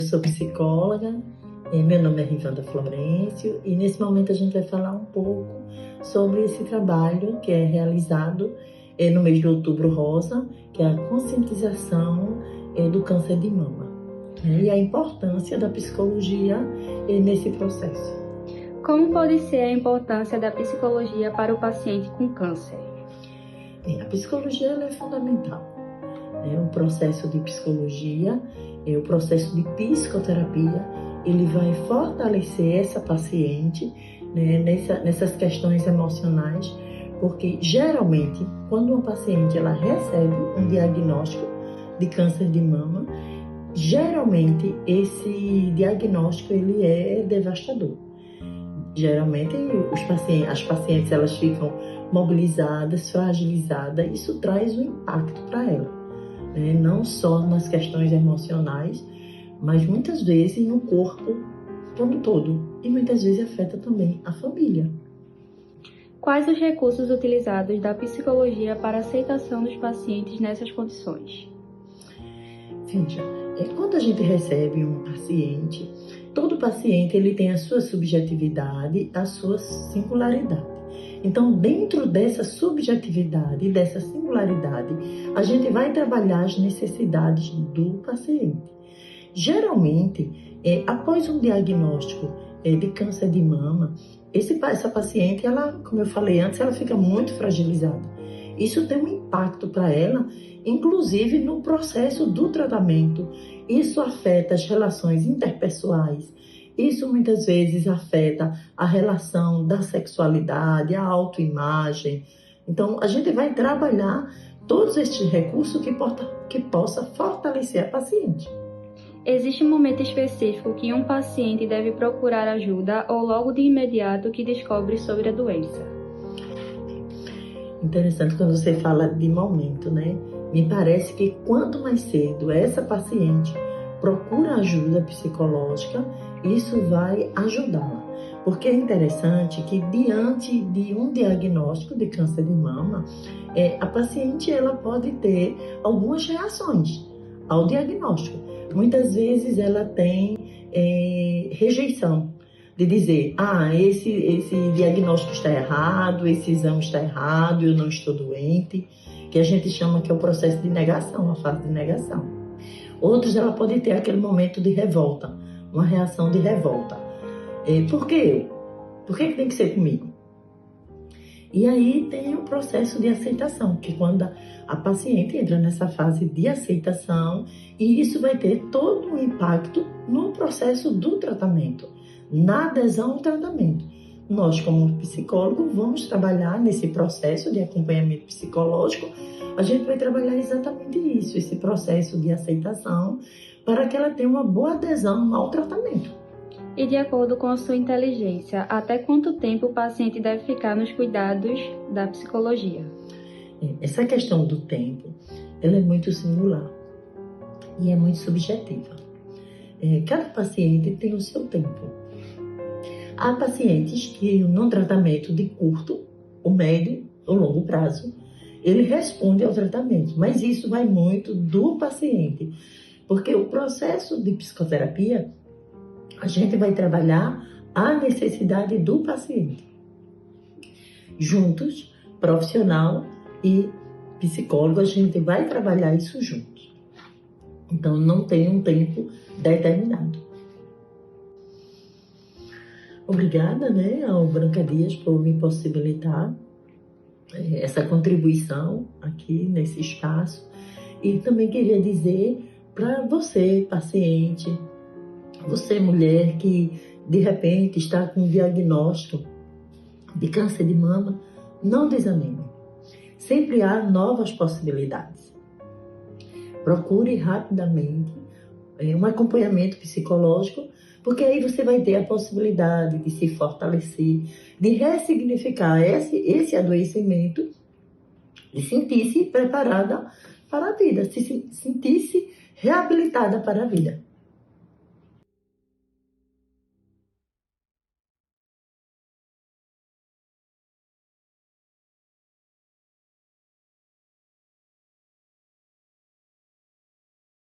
Eu sou psicóloga, meu nome é Rivanda Florencio e nesse momento a gente vai falar um pouco sobre esse trabalho que é realizado no mês de Outubro Rosa, que é a conscientização do câncer de mama, e a importância da psicologia nesse processo. Como pode ser a importância da psicologia para o paciente com câncer? A psicologia ela é fundamental. O processo de psicologia, o processo de psicoterapia, ele vai fortalecer essa paciente, nessas questões emocionais, porque geralmente quando uma paciente ela recebe um diagnóstico de câncer de mama, geralmente esse diagnóstico ele é devastador. Geralmente as pacientes elas ficam mobilizadas, fragilizadas, isso traz um impacto para ela. Não só nas questões emocionais, mas muitas vezes no corpo como todo, e muitas vezes afeta também a família. Quais os recursos utilizados da psicologia para a aceitação dos pacientes nessas condições? Veja, quando a gente recebe um paciente, todo paciente ele tem a sua subjetividade, a sua singularidade. Então, dentro dessa subjetividade e dessa singularidade, a gente vai trabalhar as necessidades do paciente. Geralmente, após um diagnóstico de câncer de mama, essa paciente, ela, como eu falei antes, ela fica muito fragilizada. Isso tem um impacto para ela, inclusive no processo do tratamento. Isso afeta as relações interpessoais. Isso muitas vezes afeta a relação da sexualidade, a autoimagem. Então, a gente vai trabalhar todos estes recursos que possa fortalecer a paciente. Existe um momento específico que um paciente deve procurar ajuda ou logo de imediato que descobre sobre a doença? Interessante quando você fala de momento, né? Me parece que quanto mais cedo essa paciente procura ajuda psicológica, isso vai ajudá-la. Porque é interessante que diante de um diagnóstico de câncer de mama, a paciente ela pode ter algumas reações ao diagnóstico. Muitas vezes ela tem rejeição de dizer, esse diagnóstico está errado, esse exame está errado, eu não estou doente, que a gente chama que é o processo de negação, a fase de negação. Outros, ela pode ter aquele momento de revolta, uma reação de revolta. Por quê? Por que tem que ser comigo? E aí tem o processo de aceitação, que quando a paciente entra nessa fase de aceitação, e isso vai ter todo um impacto no processo do tratamento, na adesão ao tratamento. Nós, como psicólogo, vamos trabalhar nesse processo de acompanhamento psicológico. A gente vai trabalhar exatamente isso, esse processo de aceitação, para que ela tenha uma boa adesão ao tratamento. E de acordo com a sua inteligência, até quanto tempo o paciente deve ficar nos cuidados da psicologia? Essa questão do tempo, ela é muito singular e é muito subjetiva. Cada paciente tem o seu tempo. Há pacientes que no tratamento de curto, ou médio ou longo prazo, ele responde ao tratamento, mas isso vai muito do paciente, porque o processo de psicoterapia, a gente vai trabalhar a necessidade do paciente. Juntos, profissional e psicólogo, a gente vai trabalhar isso juntos. Então, não tem um tempo determinado. Obrigada, ao Branca Dias por me possibilitar essa contribuição aqui nesse espaço. E também queria dizer para você, paciente, você, mulher, que de repente está com um diagnóstico de câncer de mama, não desanime. Sempre há novas possibilidades. Procure rapidamente um acompanhamento psicológico, porque aí você vai ter a possibilidade de se fortalecer, de ressignificar esse adoecimento, de sentir-se preparada para a vida, se sentir-se reabilitada para a vida.